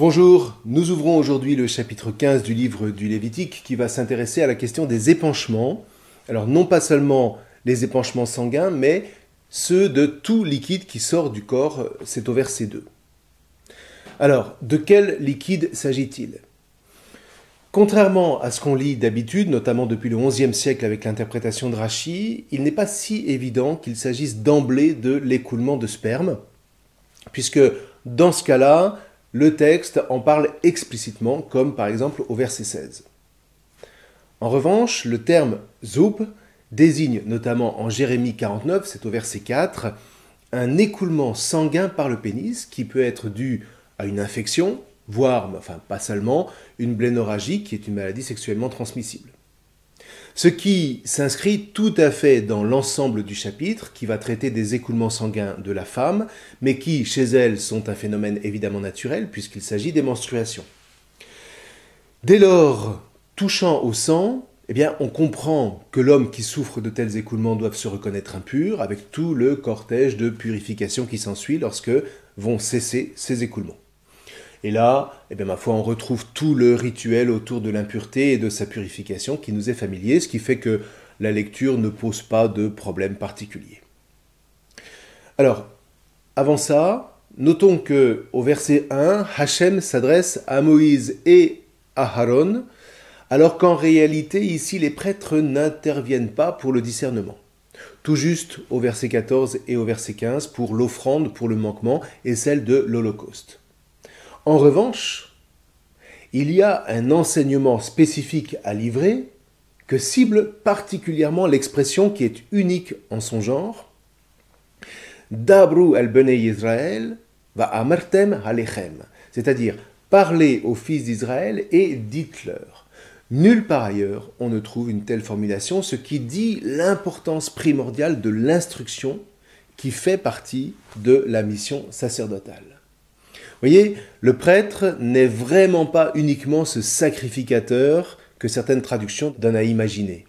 Bonjour, nous ouvrons aujourd'hui le chapitre 15 du livre du Lévitique qui va s'intéresser à la question des épanchements. Alors non pas seulement les épanchements sanguins, mais ceux de tout liquide qui sort du corps, c'est au verset 2. Alors, de quel liquide s'agit-il ? Contrairement à ce qu'on lit d'habitude, notamment depuis le XIe siècle avec l'interprétation de Rachi, il n'est pas si évident qu'il s'agisse d'emblée de l'écoulement de sperme, puisque dans ce cas-là, le texte en parle explicitement, comme par exemple au verset 16. En revanche, le terme « zoup » désigne notamment en Jérémie 49, c'est au verset 4, un écoulement sanguin par le pénis qui peut être dû à une infection, voire, enfin pas seulement, une blénorragie qui est une maladie sexuellement transmissible. Ce qui s'inscrit tout à fait dans l'ensemble du chapitre qui va traiter des écoulements sanguins de la femme, mais qui, chez elle, sont un phénomène évidemment naturel puisqu'il s'agit des menstruations. Dès lors, touchant au sang, on comprend que l'homme qui souffre de tels écoulements doit se reconnaître impur, avec tout le cortège de purification qui s'ensuit lorsque vont cesser ces écoulements. Et là, ma foi, on retrouve tout le rituel autour de l'impureté et de sa purification qui nous est familier, ce qui fait que la lecture ne pose pas de problème particulier. Alors, avant ça, notons que au verset 1, Hachem s'adresse à Moïse et à Aaron, alors qu'en réalité, ici, les prêtres n'interviennent pas pour le discernement. Tout juste au verset 14 et au verset 15 pour l'offrande pour le manquement et celle de l'Holocauste. En revanche, il y a un enseignement spécifique à livrer que cible particulièrement l'expression qui est unique en son genre. Dabru al Bnei Israël va amartem alechem, c'est-à-dire parlez aux fils d'Israël et dites-leur. Nulle part ailleurs on ne trouve une telle formulation, ce qui dit l'importance primordiale de l'instruction qui fait partie de la mission sacerdotale. Vous voyez, le prêtre n'est vraiment pas uniquement ce sacrificateur que certaines traductions donnent à imaginer.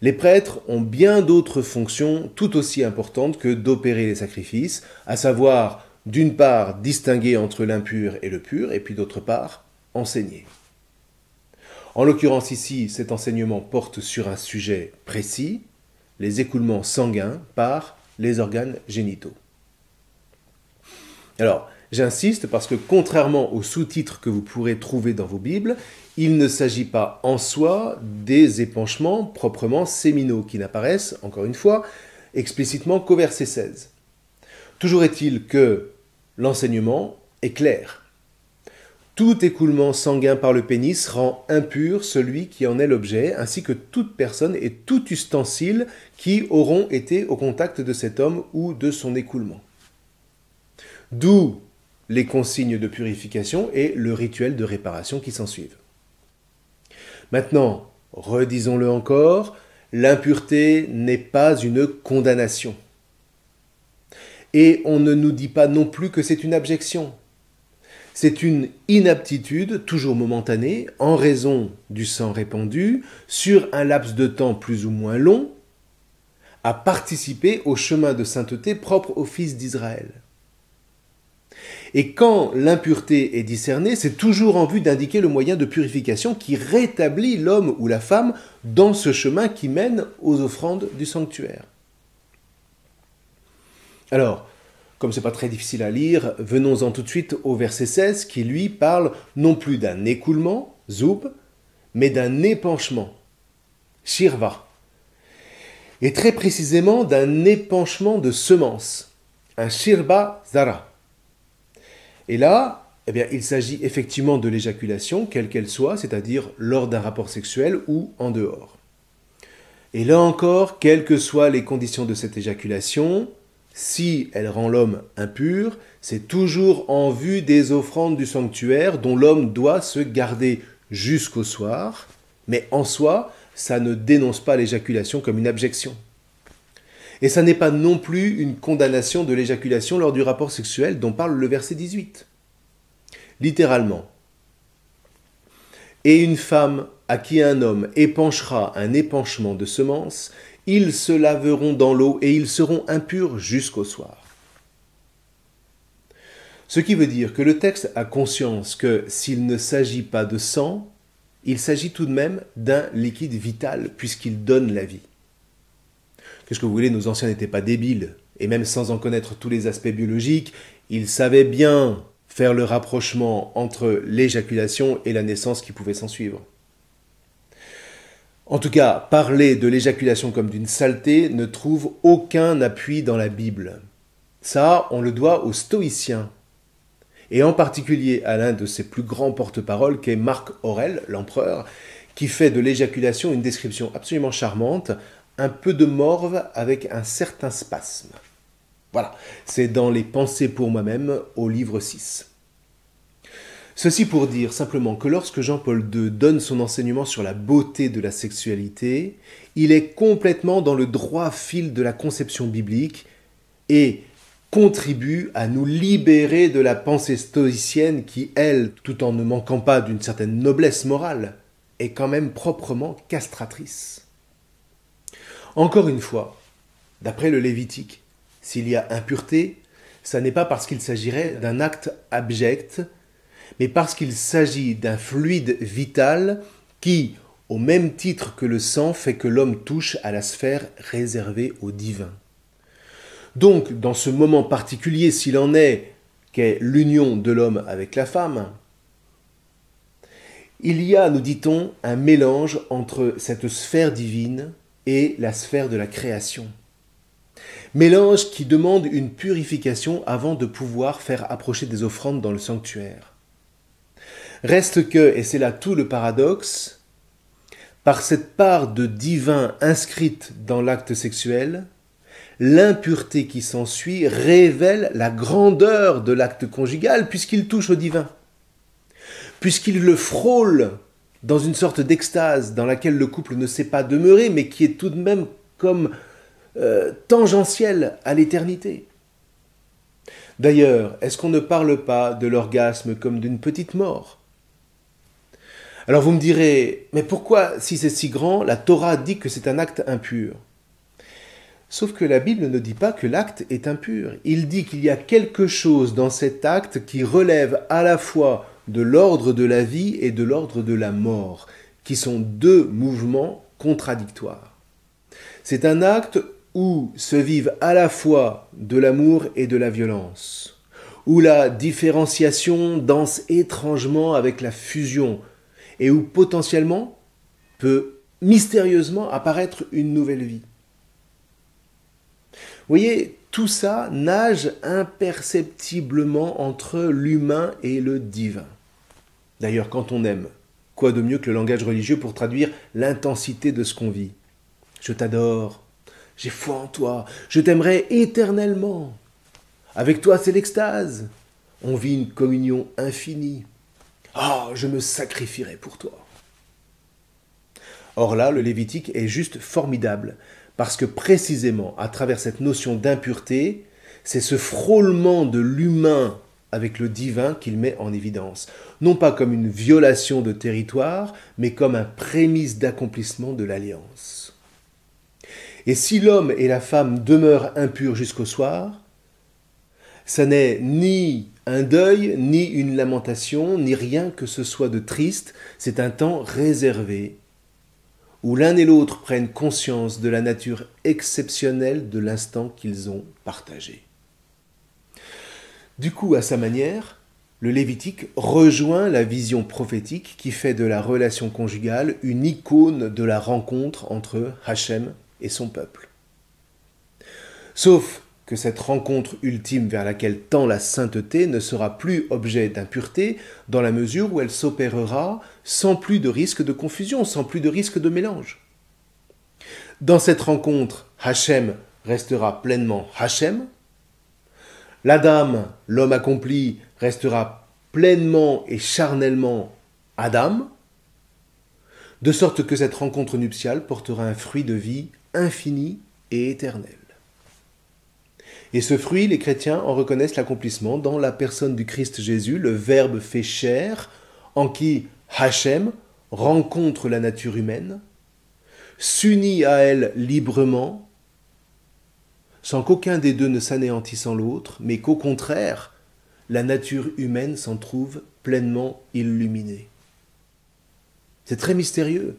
Les prêtres ont bien d'autres fonctions tout aussi importantes que d'opérer les sacrifices, à savoir, d'une part, distinguer entre l'impur et le pur, et puis d'autre part, enseigner. En l'occurrence ici, cet enseignement porte sur un sujet précis, les écoulements sanguins par les organes génitaux. Alors, j'insiste parce que contrairement aux sous-titres que vous pourrez trouver dans vos Bibles, il ne s'agit pas en soi des épanchements proprement séminaux qui n'apparaissent, encore une fois, explicitement qu'au verset 16. Toujours est-il que l'enseignement est clair. Tout écoulement sanguin par le pénis rend impur celui qui en est l'objet, ainsi que toute personne et tout ustensile qui auront été au contact de cet homme ou de son écoulement. D'où les consignes de purification et le rituel de réparation qui s'ensuivent. Maintenant, redisons-le encore, l'impureté n'est pas une condamnation. Et on ne nous dit pas non plus que c'est une abjection. C'est une inaptitude, toujours momentanée, en raison du sang répandu, sur un laps de temps plus ou moins long, à participer au chemin de sainteté propre aux fils d'Israël. Et quand l'impureté est discernée, c'est toujours en vue d'indiquer le moyen de purification qui rétablit l'homme ou la femme dans ce chemin qui mène aux offrandes du sanctuaire. Alors, comme ce n'est pas très difficile à lire, venons-en tout de suite au verset 16 qui lui parle non plus d'un écoulement, zoub, mais d'un épanchement, shirva. Et très précisément d'un épanchement de semences, un shirba zara. Et là, il s'agit effectivement de l'éjaculation, quelle qu'elle soit, c'est-à-dire lors d'un rapport sexuel ou en dehors. Et là encore, quelles que soient les conditions de cette éjaculation, si elle rend l'homme impur, c'est toujours en vue des offrandes du sanctuaire dont l'homme doit se garder jusqu'au soir, mais en soi, ça ne dénonce pas l'éjaculation comme une abjection. Et ça n'est pas non plus une condamnation de l'éjaculation lors du rapport sexuel dont parle le verset 18. Littéralement. Et une femme à qui un homme épanchera un épanchement de semences, ils se laveront dans l'eau et ils seront impurs jusqu'au soir. Ce qui veut dire que le texte a conscience que s'il ne s'agit pas de sang, il s'agit tout de même d'un liquide vital puisqu'il donne la vie. Qu'est-ce que vous voulez, nos anciens n'étaient pas débiles, et même sans en connaître tous les aspects biologiques, ils savaient bien faire le rapprochement entre l'éjaculation et la naissance qui pouvait s'ensuivre. En tout cas, parler de l'éjaculation comme d'une saleté ne trouve aucun appui dans la Bible. Ça, on le doit aux stoïciens, et en particulier à l'un de ses plus grands porte-parole qu'est Marc Aurèle, l'empereur, qui fait de l'éjaculation une description absolument charmante, un peu de morve avec un certain spasme. Voilà, c'est dans les Pensées pour moi-même au livre 6. Ceci pour dire simplement que lorsque Jean-Paul II donne son enseignement sur la beauté de la sexualité, il est complètement dans le droit fil de la conception biblique et contribue à nous libérer de la pensée stoïcienne qui, elle, tout en ne manquant pas d'une certaine noblesse morale, est quand même proprement castratrice. Encore une fois, d'après le Lévitique, s'il y a impureté, ça n'est pas parce qu'il s'agirait d'un acte abject, mais parce qu'il s'agit d'un fluide vital qui, au même titre que le sang, fait que l'homme touche à la sphère réservée au divin. Donc, dans ce moment particulier, s'il en est, qu'est l'union de l'homme avec la femme, il y a, nous dit-on, un mélange entre cette sphère divine et la sphère de la création. Mélange qui demande une purification avant de pouvoir faire approcher des offrandes dans le sanctuaire. Reste que, et c'est là tout le paradoxe, par cette part de divin inscrite dans l'acte sexuel, l'impureté qui s'ensuit révèle la grandeur de l'acte conjugal puisqu'il touche au divin, puisqu'il le frôle dans une sorte d'extase dans laquelle le couple ne sait pas demeurer mais qui est tout de même comme tangentielle à l'éternité. D'ailleurs, est-ce qu'on ne parle pas de l'orgasme comme d'une petite mort ? Alors vous me direz, mais pourquoi, si c'est si grand, la Torah dit que c'est un acte impur ? Sauf que la Bible ne dit pas que l'acte est impur. Il dit qu'il y a quelque chose dans cet acte qui relève à la fois de l'ordre de la vie et de l'ordre de la mort, qui sont deux mouvements contradictoires. C'est un acte où se vivent à la fois de l'amour et de la violence, où la différenciation danse étrangement avec la fusion, et où potentiellement peut mystérieusement apparaître une nouvelle vie. Vous voyez, tout ça nage imperceptiblement entre l'humain et le divin. D'ailleurs, quand on aime, quoi de mieux que le langage religieux pour traduire l'intensité de ce qu'on vit ? Je t'adore, j'ai foi en toi, je t'aimerai éternellement. Avec toi, c'est l'extase. On vit une communion infinie. Ah, je me sacrifierai pour toi. Or là, le Lévitique est juste formidable, parce que précisément, à travers cette notion d'impureté, c'est ce frôlement de l'humain avec le divin qu'il met en évidence. Non pas comme une violation de territoire, mais comme un prémisse d'accomplissement de l'alliance. Et si l'homme et la femme demeurent impurs jusqu'au soir, ça n'est ni un deuil, ni une lamentation, ni rien que ce soit de triste, c'est un temps réservé, où l'un et l'autre prennent conscience de la nature exceptionnelle de l'instant qu'ils ont partagé. Du coup, à sa manière, le Lévitique rejoint la vision prophétique qui fait de la relation conjugale une icône de la rencontre entre Hachem et son peuple. Sauf que cette rencontre ultime vers laquelle tend la sainteté ne sera plus objet d'impureté dans la mesure où elle s'opérera sans plus de risque de confusion, sans plus de risque de mélange. Dans cette rencontre, Hachem restera pleinement Hachem, l'Adam, l'homme accompli, restera pleinement et charnellement Adam, de sorte que cette rencontre nuptiale portera un fruit de vie infini et éternel. Et ce fruit, les chrétiens en reconnaissent l'accomplissement dans la personne du Christ Jésus, le Verbe fait chair, en qui Hachem rencontre la nature humaine, s'unit à elle librement, sans qu'aucun des deux ne s'anéantisse en l'autre, mais qu'au contraire, la nature humaine s'en trouve pleinement illuminée. C'est très mystérieux.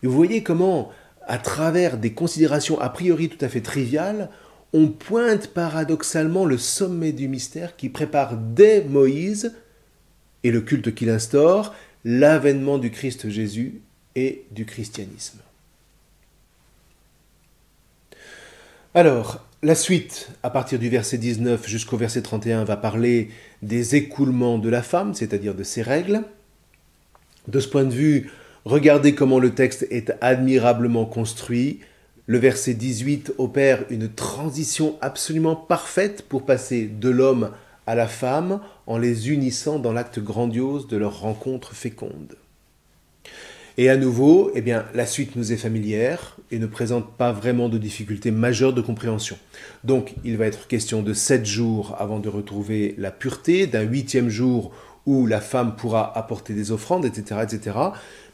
Mais vous voyez comment, à travers des considérations a priori tout à fait triviales, on pointe paradoxalement le sommet du mystère qui prépare dès Moïse et le culte qu'il instaure, l'avènement du Christ Jésus et du christianisme. Alors, la suite, à partir du verset 19 jusqu'au verset 31, va parler des écoulements de la femme, c'est-à-dire de ses règles. De ce point de vue, regardez comment le texte est admirablement construit. Le verset 18 opère une transition absolument parfaite pour passer de l'homme à la femme en les unissant dans l'acte grandiose de leur rencontre féconde. Et à nouveau, la suite nous est familière et ne présente pas vraiment de difficultés majeures de compréhension. Donc, il va être question de 7 jours avant de retrouver la pureté, d'un 8e jour où la femme pourra apporter des offrandes, etc., etc.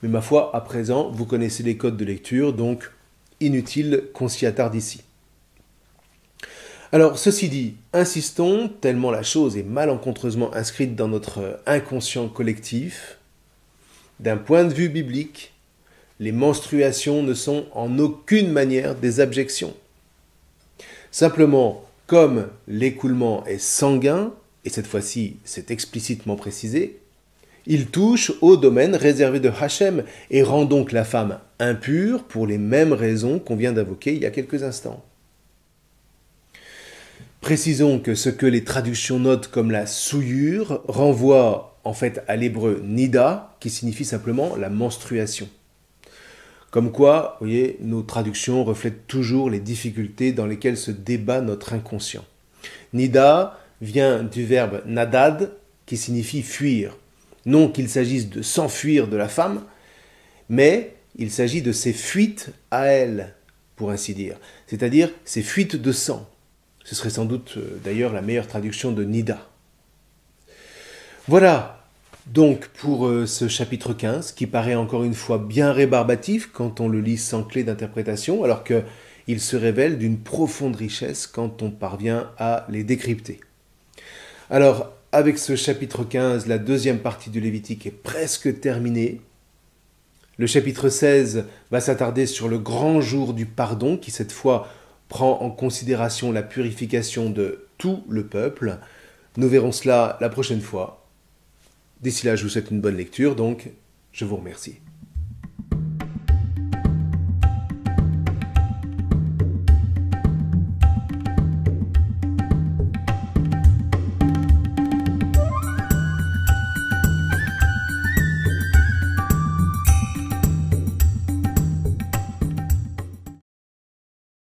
Mais ma foi, à présent, vous connaissez les codes de lecture, donc inutile qu'on s'y attarde ici. Alors, ceci dit, insistons, tellement la chose est malencontreusement inscrite dans notre inconscient collectif. D'un point de vue biblique, les menstruations ne sont en aucune manière des abjections. Simplement, comme l'écoulement est sanguin, et cette fois-ci c'est explicitement précisé, il touche au domaine réservé de Hachem et rend donc la femme impure pour les mêmes raisons qu'on vient d'invoquer il y a quelques instants. Précisons que ce que les traductions notent comme la souillure renvoie en fait à l'hébreu nida, qui signifie simplement la menstruation. Comme quoi, vous voyez, nos traductions reflètent toujours les difficultés dans lesquelles se débat notre inconscient. Nida vient du verbe nadad, qui signifie fuir. Non qu'il s'agisse de s'enfuir de la femme, mais il s'agit de ses fuites à elle, pour ainsi dire, c'est-à-dire ses fuites de sang. Ce serait sans doute d'ailleurs la meilleure traduction de nida. Voilà donc pour ce chapitre 15 qui paraît encore une fois bien rébarbatif quand on le lit sans clé d'interprétation, alors qu'il se révèle d'une profonde richesse quand on parvient à les décrypter. Alors, avec ce chapitre 15, la deuxième partie du Lévitique est presque terminée. Le chapitre 16 va s'attarder sur le grand jour du pardon qui cette fois prend en considération la purification de tout le peuple. Nous verrons cela la prochaine fois. D'ici là, je vous souhaite une bonne lecture, donc je vous remercie.